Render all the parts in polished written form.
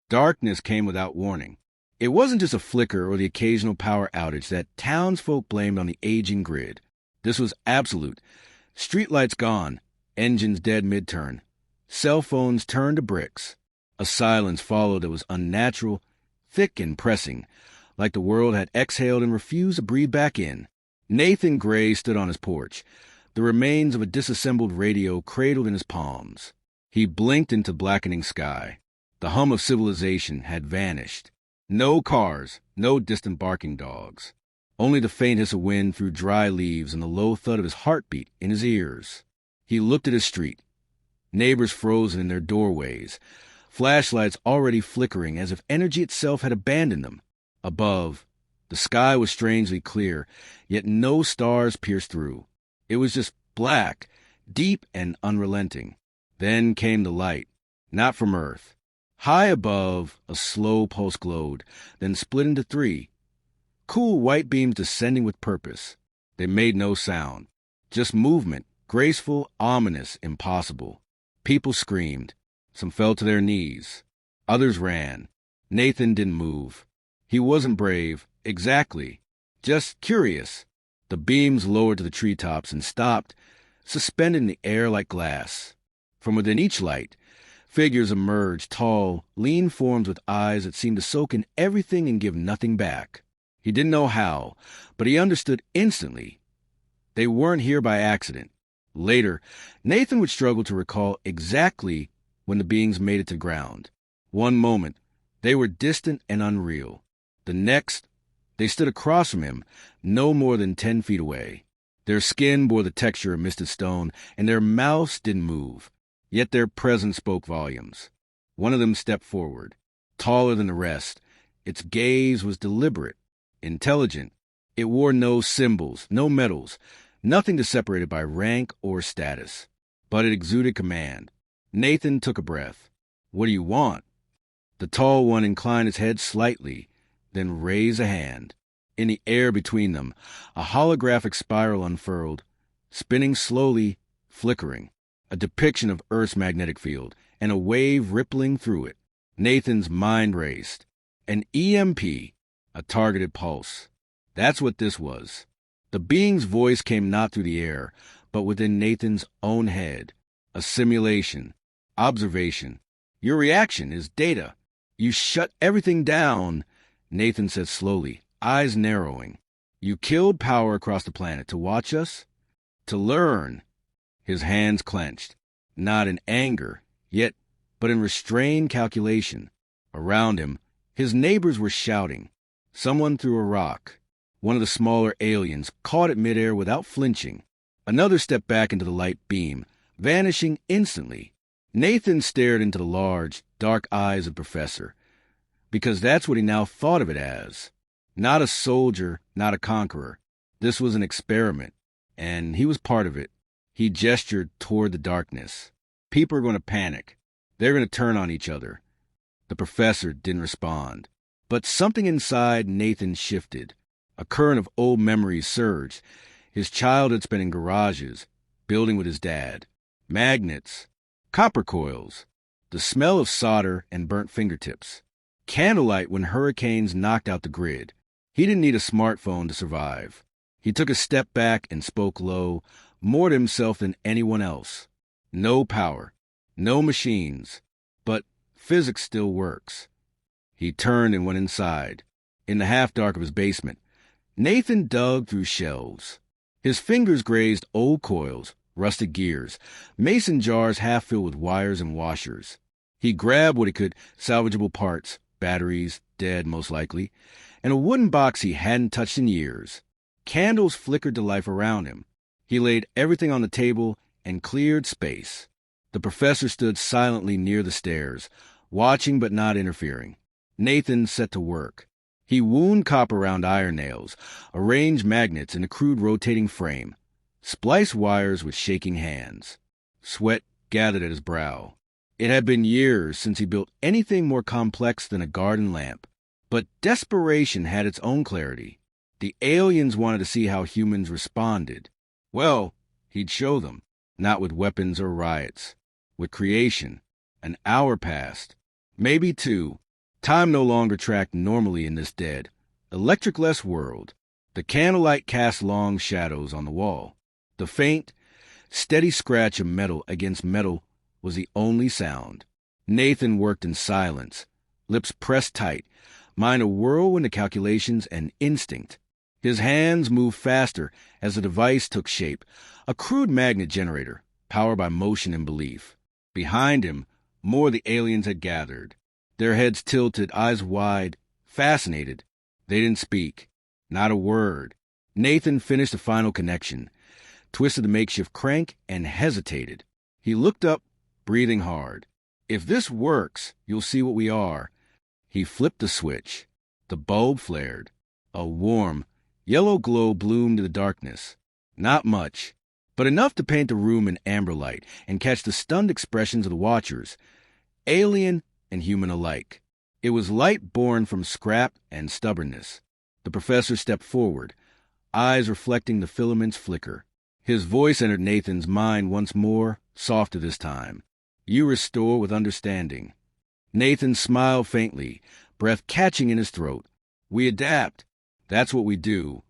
Darkness came without warning. It wasn't just a flicker or the occasional power outage that townsfolk blamed on the aging grid. This was absolute. Streetlights gone, engines dead mid-turn, cell phones turned to bricks. A silence followed that was unnatural, thick and pressing, like the world had exhaled and refused to breathe back in. Nathan Gray stood on his porch, the remains of a disassembled radio cradled in his palms. He blinked into blackening sky. The hum of civilization had vanished. No cars, no distant barking dogs. Only the faint hiss of wind through dry leaves and the low thud of his heartbeat in his ears. He looked at his street. Neighbors frozen in their doorways, flashlights already flickering as if energy itself had abandoned them. Above, the sky was strangely clear, yet no stars pierced through. It was just black, deep and unrelenting. Then came the light, not from Earth. High above, a slow pulse glowed, then split into three. Cool white beams descending with purpose. They made no sound. Just movement, graceful, ominous, impossible. People screamed. Some fell to their knees. Others ran. Nathan didn't move. He wasn't brave, exactly. Just curious. The beams lowered to the treetops and stopped, suspended in the air like glass. From within each light, figures emerged, tall, lean forms with eyes that seemed to soak in everything and give nothing back. He didn't know how, but he understood instantly. They weren't here by accident. Later, Nathan would struggle to recall exactly when the beings made it to ground. One moment, they were distant and unreal. The next, they stood across from him, no more than 10 feet away. Their skin bore the texture of misted stone, and their mouths didn't move. Yet their presence spoke volumes. One of them stepped forward, taller than the rest. Its gaze was deliberate, intelligent. It wore no symbols, no medals, nothing to separate it by rank or status. But it exuded command. Nathan took a breath. "What do you want?" The tall one inclined his head slightly, then raised a hand. In the air between them, a holographic spiral unfurled, spinning slowly, flickering. A depiction of Earth's magnetic field, and a wave rippling through it. Nathan's mind raced. An EMP, a targeted pulse. That's what this was. The being's voice came not through the air, but within Nathan's own head. A simulation. Observation. Your reaction is data. You shut everything down, Nathan said slowly, eyes narrowing. You killed power across the planet to watch us? To learn. His hands clenched, not in anger, but in restrained calculation. Around him, his neighbors were shouting. Someone threw a rock. One of the smaller aliens caught it midair without flinching. Another stepped back into the light beam, vanishing instantly. Nathan stared into the large, dark eyes of the professor, because that's what he now thought of it as. Not a soldier, not a conqueror. This was an experiment, and he was part of it. He gestured toward the darkness. People are going to panic. They're going to turn on each other. The professor didn't respond. But something inside Nathan shifted. A current of old memories surged. His childhood spent in garages, building with his dad. Magnets. Copper coils. The smell of solder and burnt fingertips. Candlelight when hurricanes knocked out the grid. He didn't need a smartphone to survive. He took a step back and spoke low, more to himself than anyone else. No power, no machines, but physics still works. He turned and went inside. In the half-dark of his basement, Nathan dug through shelves. His fingers grazed old coils, rusted gears, mason jars half filled with wires and washers. He grabbed what he could, salvageable parts, batteries, dead most likely, and a wooden box he hadn't touched in years. Candles flickered to life around him. He laid everything on the table and cleared space. The professor stood silently near the stairs, watching but not interfering. Nathan set to work. He wound copper around iron nails, arranged magnets in a crude rotating frame, spliced wires with shaking hands. Sweat gathered at his brow. It had been years since he built anything more complex than a garden lamp. But desperation had its own clarity. The aliens wanted to see how humans responded. Well, he'd show them, not with weapons or riots, with creation. An hour passed, maybe two. Time no longer tracked normally in this dead, electric-less world. The candlelight cast long shadows on the wall. The faint, steady scratch of metal against metal was the only sound. Nathan worked in silence, lips pressed tight, mind a whirlwind of calculations and instinct. His hands moved faster as the device took shape, a crude magnet generator, powered by motion and belief. Behind him, more of the aliens had gathered, their heads tilted, eyes wide, fascinated. They didn't speak. Not a word. Nathan finished the final connection, twisted the makeshift crank, and hesitated. He looked up, breathing hard. If this works, you'll see what we are. He flipped the switch. The bulb flared. A warm, yellow glow bloomed in the darkness. Not much, but enough to paint the room in amber light and catch the stunned expressions of the watchers, alien and human alike. It was light born from scrap and stubbornness. The professor stepped forward, eyes reflecting the filaments flicker. His voice entered Nathan's mind once more, softer this time. You restore with understanding. Nathan smiled faintly, breath catching in his throat. We adapt. That's what we do.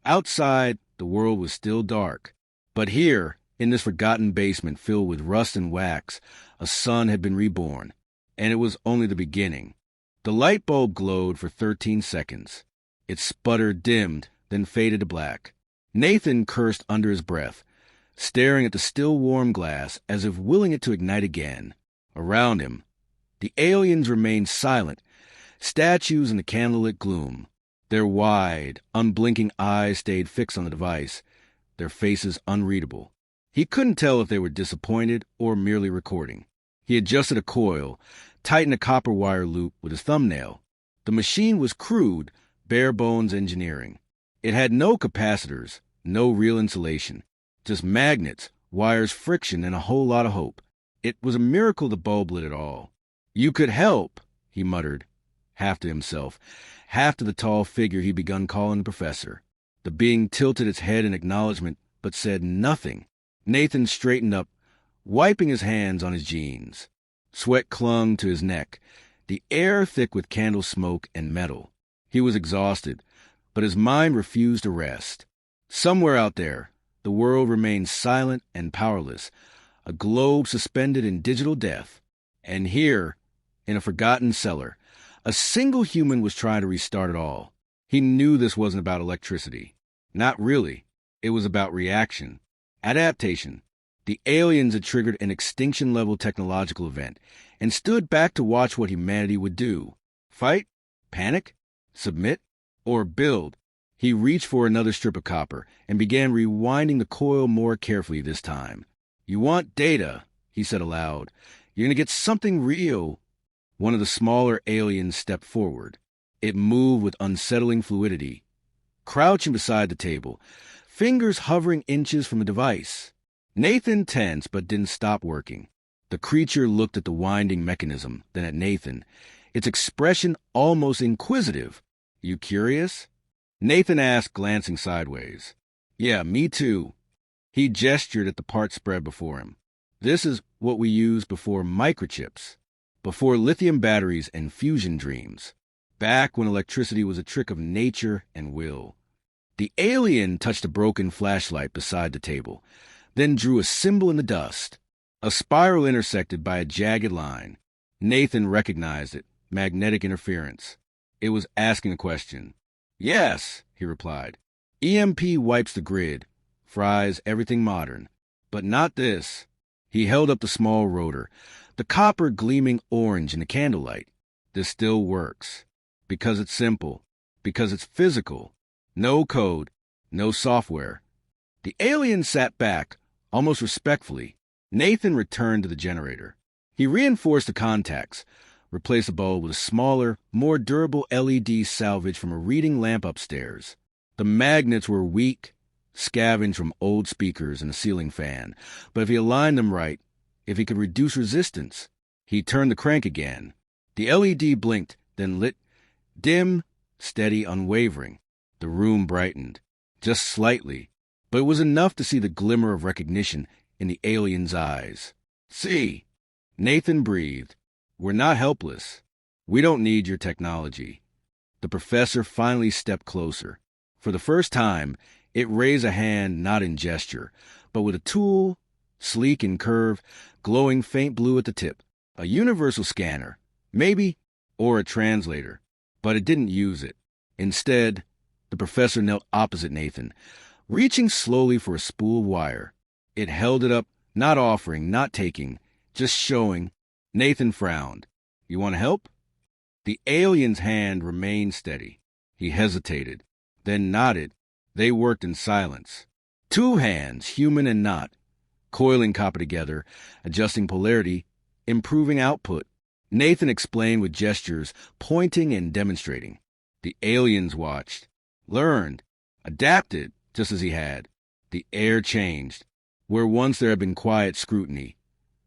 Outside, the world was still dark. But here, in this forgotten basement filled with rust and wax, a sun had been reborn. And it was only the beginning. The light bulb glowed for 13 seconds. It sputtered, dimmed, then faded to black. Nathan cursed under his breath, staring at the still warm glass as if willing it to ignite again. Around him, the aliens remained silent, statues in the candlelit gloom. Their wide, unblinking eyes stayed fixed on the device, their faces unreadable. He couldn't tell if they were disappointed or merely recording. He adjusted a coil, tightened a copper wire loop with his thumbnail. The machine was crude, bare-bones engineering. It had no capacitors, no real insulation, just magnets, wires, friction, and a whole lot of hope. It was a miracle the bulb lit at all. You could help, he muttered, half to himself, half to the tall figure he'd begun calling the professor. The being tilted its head in acknowledgement, but said nothing. Nathan straightened up, wiping his hands on his jeans. Sweat clung to his neck, the air thick with candle smoke and metal. He was exhausted, but his mind refused to rest. Somewhere out there, the world remained silent and powerless, a globe suspended in digital death. And here, in a forgotten cellar, a single human was trying to restart it all. He knew this wasn't about electricity. Not really. It was about reaction, adaptation. The aliens had triggered an extinction-level technological event and stood back to watch what humanity would do. Fight? Panic? Submit? Or build? He reached for another strip of copper and began rewinding the coil more carefully this time. You want data, he said aloud. You're going to get something real. One of the smaller aliens stepped forward. It moved with unsettling fluidity, crouching beside the table, fingers hovering inches from the device. Nathan tensed but didn't stop working. The creature looked at the winding mechanism, then at Nathan, its expression almost inquisitive. You curious? Nathan asked, glancing sideways. Yeah, me too. He gestured at the part spread before him. This is what we used before microchips, before lithium batteries and fusion dreams, back when electricity was a trick of nature and will. The alien touched a broken flashlight beside the table, then drew a symbol in the dust, a spiral intersected by a jagged line. Nathan recognized it, magnetic interference. It was asking a question. Yes, he replied. EMP wipes the grid, fries everything modern. But not this. He held up the small rotor, the copper gleaming orange in the candlelight. This still works. Because it's simple. Because it's physical. No code. No software. The alien sat back, almost respectfully. Nathan returned to the generator. He reinforced the contacts, replaced the bulb with a smaller, more durable LED salvage from a reading lamp upstairs. The magnets were weak, scavenged from old speakers and a ceiling fan, but if he aligned them right, if he could reduce resistance, he turned the crank again. The LED blinked, then lit, dim, steady, unwavering. The room brightened, just slightly, but it was enough to see the glimmer of recognition in the alien's eyes. See, Nathan breathed. We're not helpless. We don't need your technology. The professor finally stepped closer. For the first time, it raised a hand not in gesture, but with a tool, sleek and curved, glowing faint blue at the tip. A universal scanner, maybe, or a translator, but it didn't use it. Instead, the professor knelt opposite Nathan, reaching slowly for a spool of wire. It held it up, not offering, not taking, just showing. Nathan frowned. You want to help? The alien's hand remained steady. He hesitated, then nodded. They worked in silence. Two hands, human and not, coiling copper together, adjusting polarity, improving output. Nathan explained with gestures, pointing and demonstrating. The aliens watched, learned, adapted, just as he had. The air changed. Where once there had been quiet scrutiny,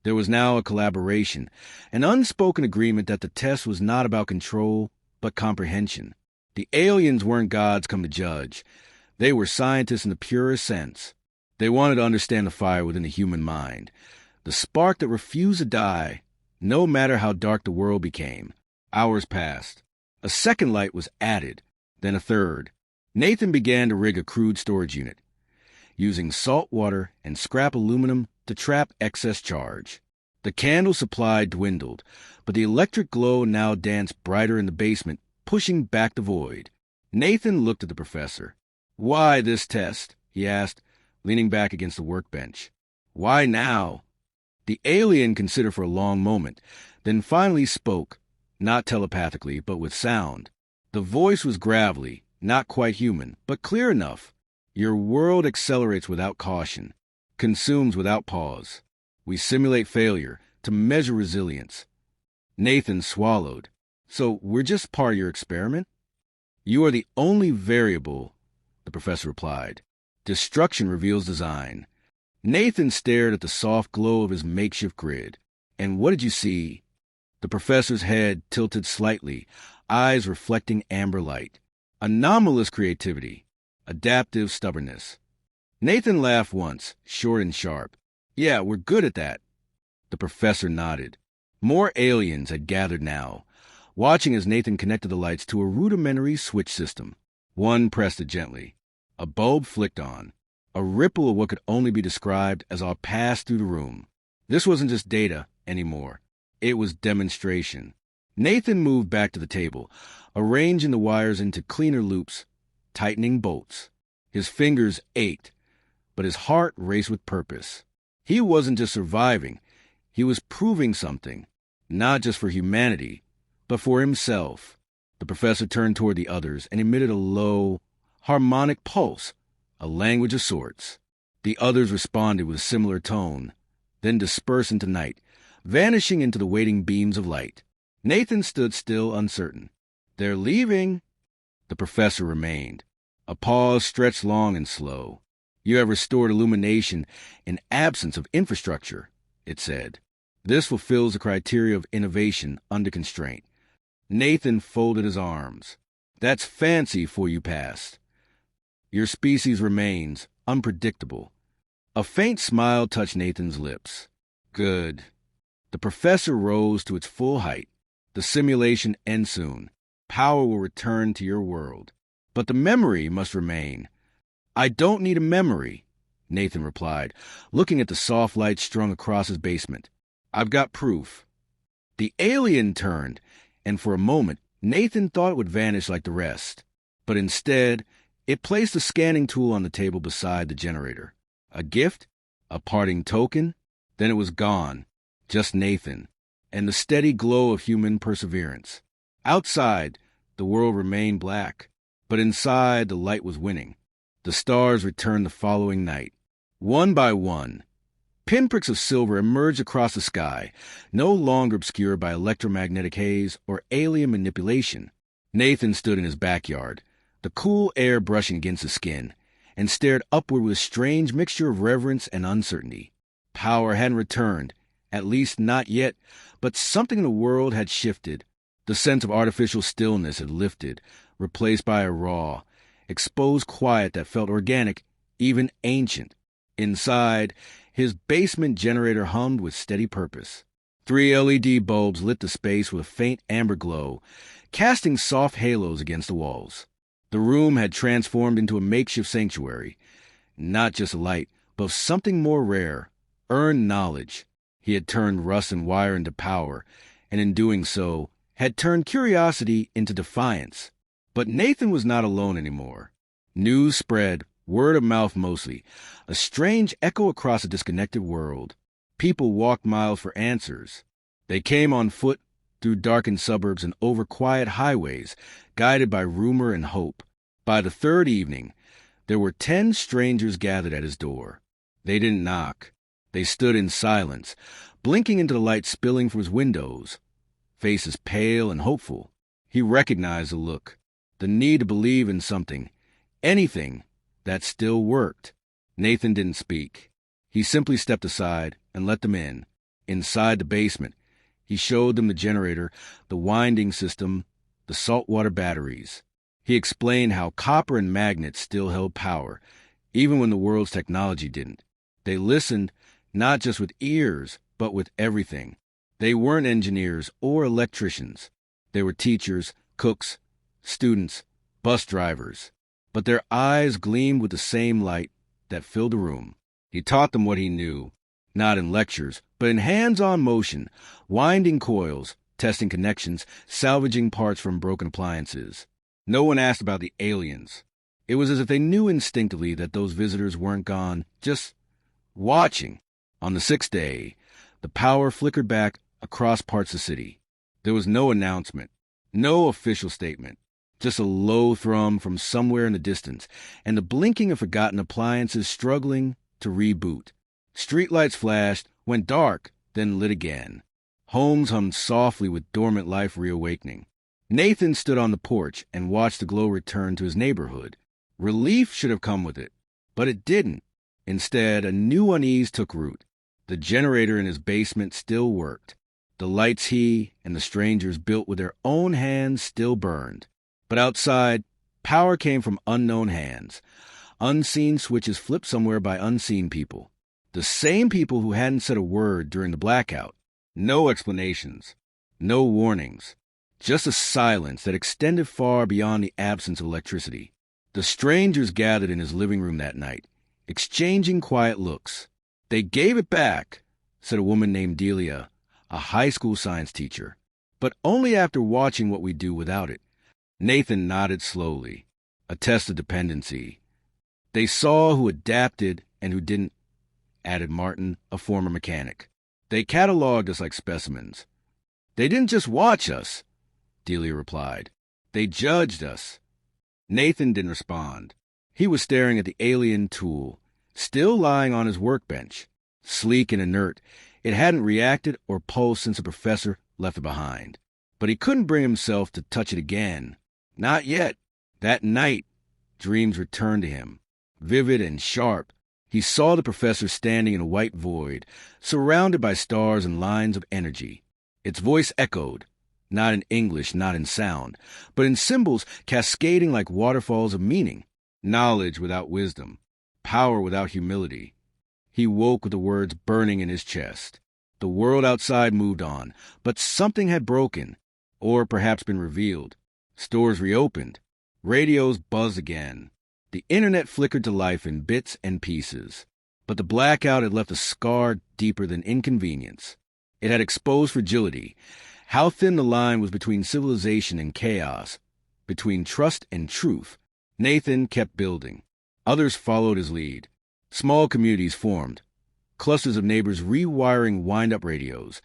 there was now a collaboration, an unspoken agreement that the test was not about control, but comprehension. The aliens weren't gods come to judge. They were scientists in the purest sense. They wanted to understand the fire within the human mind, the spark that refused to die, no matter how dark the world became. Hours passed. A second light was added, then a third. Nathan began to rig a crude storage unit, using salt water and scrap aluminum to trap excess charge. The candle supply dwindled, but the electric glow now danced brighter in the basement, pushing back the void. Nathan looked at the professor. Why this test? He asked, leaning back against the workbench. Why now? The alien considered for a long moment, then finally spoke, not telepathically, but with sound. The voice was gravelly, not quite human, but clear enough. Your world accelerates without caution, consumes without pause. We simulate failure to measure resilience. Nathan swallowed. So we're just part of your experiment? You are the only variable, the professor replied. Destruction reveals design. Nathan stared at the soft glow of his makeshift grid. And what did you see? The professor's head tilted slightly, eyes reflecting amber light. Anomalous creativity. Adaptive stubbornness. Nathan laughed once, short and sharp. Yeah, we're good at that. The professor nodded. More aliens had gathered now, watching as Nathan connected the lights to a rudimentary switch system. One pressed it gently. A bulb flicked on. A ripple of what could only be described as awe passed through the room. This wasn't just data anymore. It was demonstration. Nathan moved back to the table, arranging the wires into cleaner loops, tightening bolts. His fingers ached, but his heart raced with purpose. He wasn't just surviving. He was proving something, not just for humanity, but for himself. The professor turned toward the others and emitted a low, harmonic pulse, a language of sorts. The others responded with a similar tone, then dispersed into night, vanishing into the waiting beams of light. Nathan stood still, uncertain. They're leaving. The professor remained. A pause stretched long and slow. You have restored illumination in absence of infrastructure, it said. This fulfills the criteria of innovation under constraint. Nathan folded his arms. That's fancy for you past. Your species remains unpredictable. A faint smile touched Nathan's lips. Good. The professor rose to its full height. The simulation ends soon. Power will return to your world. But the memory must remain. I don't need a memory, Nathan replied, looking at the soft light strung across his basement. I've got proof. The alien turned, and for a moment, Nathan thought it would vanish like the rest. But instead, it placed the scanning tool on the table beside the generator. A gift? A parting token? Then it was gone. Just Nathan, and the steady glow of human perseverance. Outside, the world remained black, but inside the light was winning. The stars returned the following night. One by one, pinpricks of silver emerged across the sky, no longer obscured by electromagnetic haze or alien manipulation. Nathan stood in his backyard, the cool air brushing against his skin, and stared upward with a strange mixture of reverence and uncertainty. Power hadn't returned, at least not yet, but something in the world had shifted. The sense of artificial stillness had lifted, replaced by a raw, exposed quiet that felt organic, even ancient. Inside, his basement generator hummed with steady purpose. 3 LED bulbs lit the space with a faint amber glow, casting soft halos against the walls. The room had transformed into a makeshift sanctuary. Not just a light, but of something more rare, earned knowledge. He had turned rust and wire into power, and in doing so, had turned curiosity into defiance. But Nathan was not alone anymore. News spread, word of mouth mostly, a strange echo across a disconnected world. People walked miles for answers. They came on foot, through darkened suburbs and over quiet highways, guided by rumor and hope. By the third evening, there were 10 strangers gathered at his door. They didn't knock. They stood in silence, blinking into the light spilling from his windows, faces pale and hopeful. He recognized the look, the need to believe in something, anything that still worked. Nathan didn't speak. He simply stepped aside and let them in. Inside the basement, he showed them the generator, the winding system, the saltwater batteries. He explained how copper and magnets still held power, even when the world's technology didn't. They listened, not just with ears, but with everything. They weren't engineers or electricians. They were teachers, cooks, students, bus drivers. But their eyes gleamed with the same light that filled the room. He taught them what he knew, not in lectures, but in hands-on motion, winding coils, testing connections, salvaging parts from broken appliances. No one asked about the aliens. It was as if they knew instinctively that those visitors weren't gone, just watching. On the 6th day, the power flickered back across parts of the city. There was no announcement, no official statement, just a low thrum from somewhere in the distance, and the blinking of forgotten appliances struggling to reboot. Streetlights flashed, went dark, then lit again. Homes hummed softly with dormant life reawakening. Nathan stood on the porch and watched the glow return to his neighborhood. Relief should have come with it, but it didn't. Instead, a new unease took root. The generator in his basement still worked. The lights he and the strangers built with their own hands still burned. But outside, power came from unknown hands. Unseen switches flipped somewhere by unseen people. The same people who hadn't said a word during the blackout. No explanations. No warnings. Just a silence that extended far beyond the absence of electricity. The strangers gathered in his living room that night, exchanging quiet looks. "They gave it back," said a woman named Delia, a high school science teacher, "but only after watching what we do without it." Nathan nodded slowly, a test of dependency. "They saw who adapted and who didn't," added Martin, a former mechanic. "They cataloged us like specimens." "They didn't just watch us," Delia replied. "They judged us." Nathan didn't respond. He was staring at the alien tool, still lying on his workbench. Sleek and inert, it hadn't reacted or pulsed since the professor left it behind. But he couldn't bring himself to touch it again. Not yet. That night, dreams returned to him, vivid and sharp. He saw the professor standing in a white void, surrounded by stars and lines of energy. Its voice echoed, not in English, not in sound, but in symbols cascading like waterfalls of meaning. Knowledge without wisdom, power without humility. He woke with the words burning in his chest. The world outside moved on, but something had broken, or perhaps been revealed. Stores reopened. Radios buzzed again. The internet flickered to life in bits and pieces. But the blackout had left a scar deeper than inconvenience. It had exposed fragility, how thin the line was between civilization and chaos, between trust and truth. Nathan kept building. Others followed his lead. Small communities formed, clusters of neighbors rewiring wind-up radios,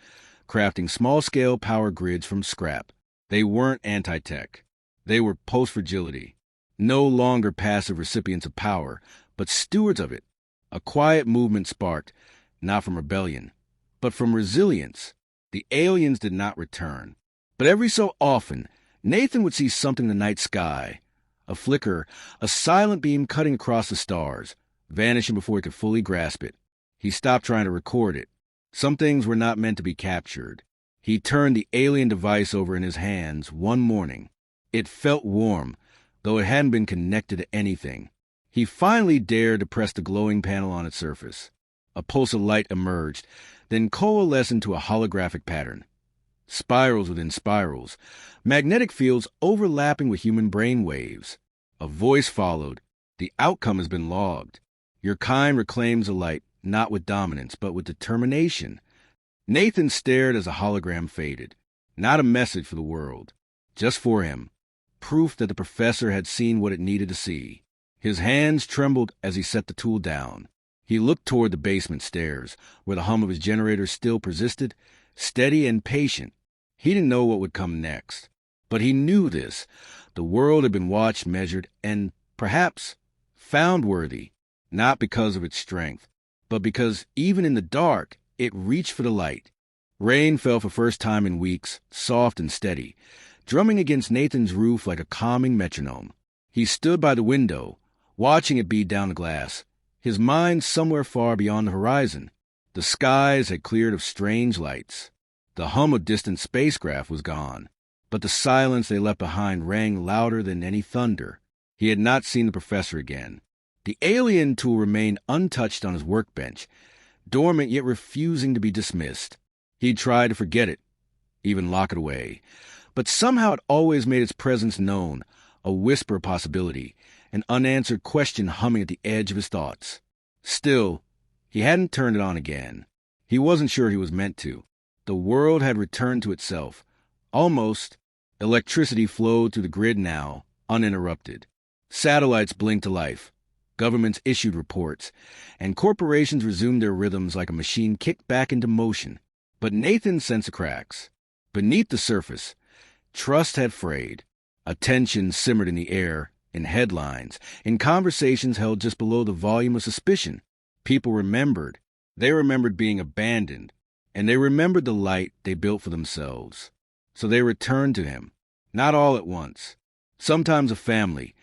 crafting small-scale power grids from scrap. They weren't anti-tech. They were post-fragility. No longer passive recipients of power, but stewards of it. A quiet movement sparked, not from rebellion, but from resilience. The aliens did not return. But every so often, Nathan would see something in the night sky. A flicker, a silent beam cutting across the stars, vanishing before he could fully grasp it. He stopped trying to record it. Some things were not meant to be captured. He turned the alien device over in his hands one morning. It felt warm, though it hadn't been connected to anything. He finally dared to press the glowing panel on its surface. A pulse of light emerged, then coalesce into a holographic pattern. Spirals within spirals, magnetic fields overlapping with human brain waves. A voice followed. The outcome has been logged. Your kind reclaims the light, not with dominance, but with determination. Nathan stared as the hologram faded. Not a message for the world, just for him. Proof that the professor had seen what it needed to see. His hands trembled as he set the tool down. He looked toward the basement stairs, where the hum of his generator still persisted, steady and patient. He didn't know what would come next, but he knew this. The world had been watched, measured, and, perhaps, found worthy, not because of its strength, but because, even in the dark, it reached for the light. Rain fell for first time in weeks, soft and steady, drumming against Nathan's roof like a calming metronome. He stood by the window, watching it beat down the glass, his mind somewhere far beyond the horizon. The skies had cleared of strange lights. The hum of distant spacecraft was gone, but the silence they left behind rang louder than any thunder. He had not seen the professor again. The alien tool remained untouched on his workbench, dormant yet refusing to be dismissed. He tried to forget it, even lock it away, but somehow it always made its presence known, a whisper possibility, an unanswered question humming at the edge of his thoughts. Still, he hadn't turned it on again. He wasn't sure he was meant to. The world had returned to itself. Almost. Electricity flowed through the grid now, uninterrupted. Satellites blinked to life. Governments issued reports, and corporations resumed their rhythms like a machine kicked back into motion. But Nathan sensed the cracks. Beneath the surface, trust had frayed. A tension simmered in the air, in headlines, in conversations held just below the volume of suspicion. People remembered. They remembered being abandoned, and they remembered the light they built for themselves. So they returned to him, not all at once. Sometimes a family,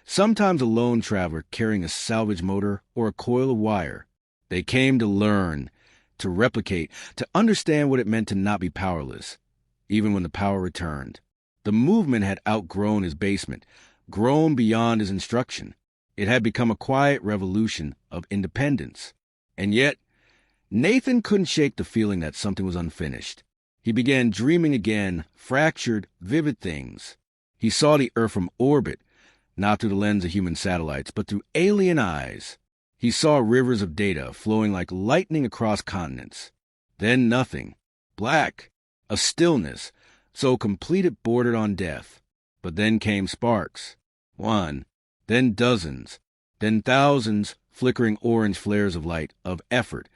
sometimes a lone traveler carrying a salvage motor or a coil of wire. They came to learn, to replicate, to understand what it meant to not be powerless, even when the power returned. The movement had outgrown his basement, grown beyond his instruction. It had become a quiet revolution of independence. And yet, Nathan couldn't shake the feeling that something was unfinished. He began dreaming again, fractured, vivid things. He saw the Earth from orbit, not through the lens of human satellites, but through alien eyes. He saw rivers of data flowing like lightning across continents. Then nothing. Black. A stillness, so complete it bordered on death. But then came sparks. One. Then dozens. Then thousands, flickering orange flares of light, of effort,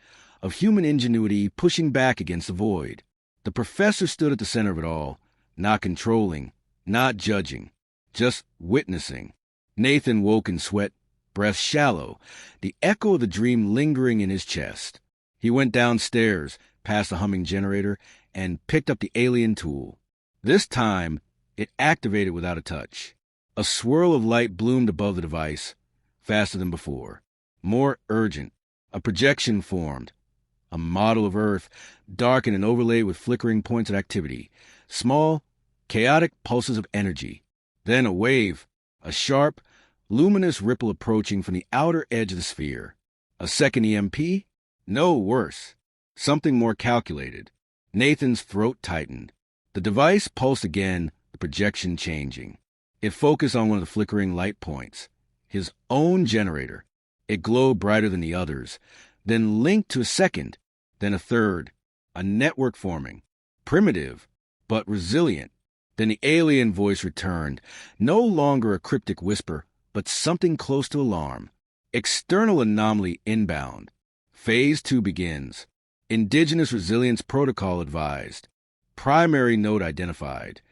of human ingenuity pushing back against the void. The professor stood at the center of it all, not controlling, not judging, just witnessing. Nathan woke in sweat, breath shallow, the echo of the dream lingering in his chest. He went downstairs, past the humming generator, and picked up the alien tool. This time, it activated without a touch. A swirl of light bloomed above the device, faster than before, more urgent. A projection formed, a model of Earth, darkened and overlaid with flickering points of activity, small, chaotic pulses of energy. Then a wave, a sharp, luminous ripple approaching from the outer edge of the sphere. A second EMP? No, worse. Something more calculated. Nathan's throat tightened. The device pulsed again, the projection changing. It focused on one of the flickering light points, his own generator. It glowed brighter than the others, then linked to a second, then a third, a network forming, primitive, but resilient. Then the alien voice returned, no longer a cryptic whisper, but something close to alarm. External anomaly inbound. Phase 2 begins. Indigenous resilience protocol advised. Primary node identified.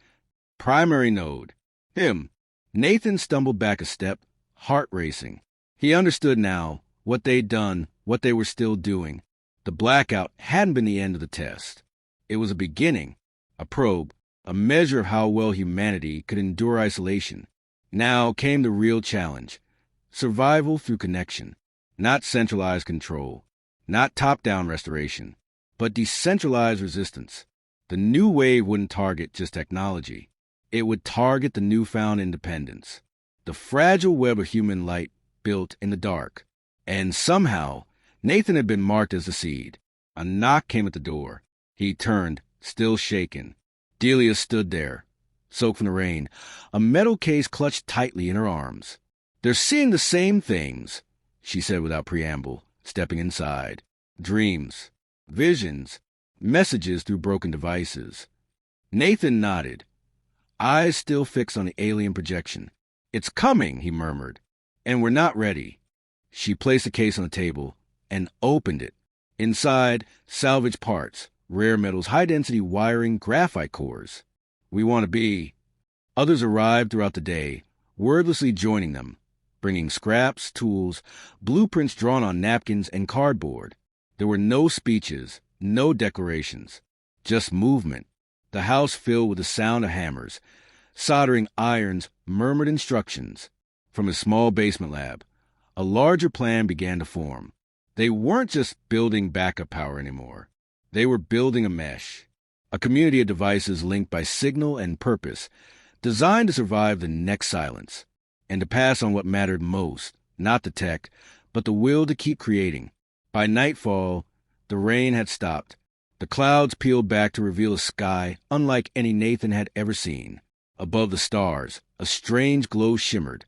Primary node. Him. Nathan stumbled back a step, heart racing. He understood now what they'd done, what they were still doing. The blackout hadn't been the end of the test. It was a beginning, a probe, a measure of how well humanity could endure isolation. Now came the real challenge. Survival through connection. Not centralized control. Not top-down restoration. But decentralized resistance. The new wave wouldn't target just technology. It would target the newfound independence. The fragile web of human light built in the dark. And somehow, Nathan had been marked as the seed. A knock came at the door. He turned, still shaken. Delia stood there, soaked from the rain, a metal case clutched tightly in her arms. "They're seeing the same things," she said without preamble, stepping inside. "Dreams, visions, messages through broken devices." Nathan nodded, eyes still fixed on the alien projection. "It's coming," he murmured, "and we're not ready." She placed the case on the table and opened it. Inside, salvage parts, rare metals, high-density wiring, graphite cores. "We want to be." Others arrived throughout the day, wordlessly joining them, bringing scraps, tools, blueprints drawn on napkins and cardboard. There were no speeches, no declarations, just movement. The house filled with the sound of hammers. Soldering irons murmured instructions. From his small basement lab, a larger plan began to form. They weren't just building backup power anymore. They were building a mesh, a community of devices linked by signal and purpose, designed to survive the next silence, and to pass on what mattered most, not the tech, but the will to keep creating. By nightfall, the rain had stopped. The clouds peeled back to reveal a sky unlike any Nathan had ever seen. Above the stars, a strange glow shimmered.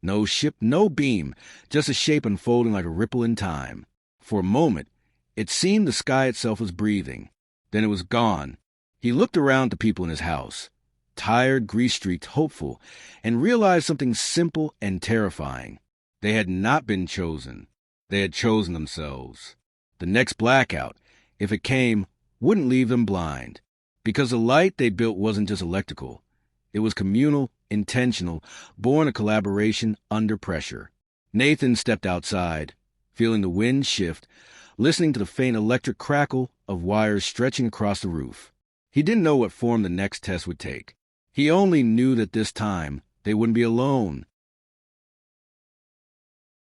No ship, no beam, just a shape unfolding like a ripple in time. For a moment, it seemed the sky itself was breathing. Then it was gone. He looked around to people in his house, tired, grease-streaked, hopeful, and realized something simple and terrifying. They had not been chosen. They had chosen themselves. The next blackout, if it came, wouldn't leave them blind. Because the light they built wasn't just electrical. It was communal, intentional, born of collaboration under pressure. Nathan stepped outside, feeling the wind shift, listening to the faint electric crackle of wires stretching across the roof. He didn't know what form the next test would take. He only knew that this time they wouldn't be alone.